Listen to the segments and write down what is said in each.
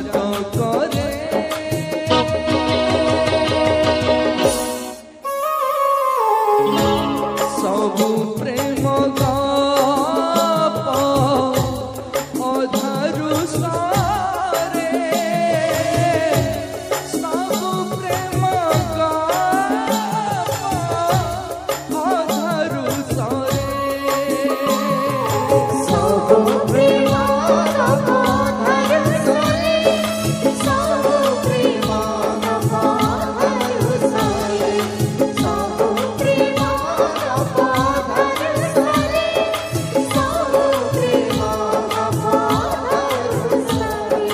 जात करे सबु प्रेम गप अधारु सारे सबु प्रेम गप अधारु सारे सबु प्रेम गप अधारु सारे सबु प्रेम गप अधारु सारे सबु प्रेम गप अधारु सारे सबु प्रेम गप अधारु सारे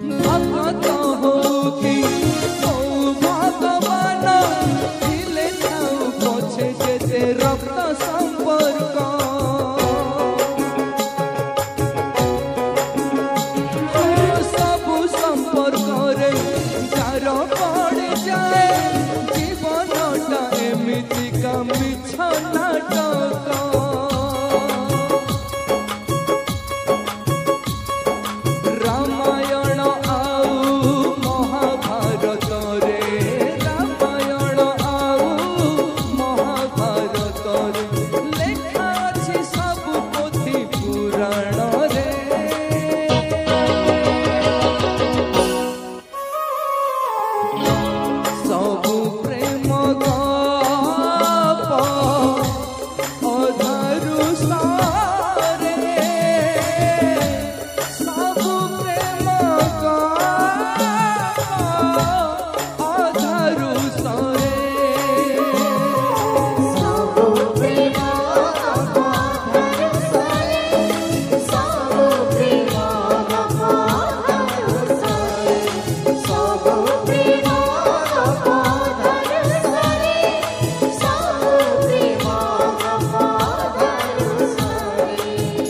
भगत होखी ओ भगवान दिले थाउ पछे जेते रक्त संपर्क सबु संपर्क रे जार पड़ जाए जीवनटा एमितिका मिछ नाटक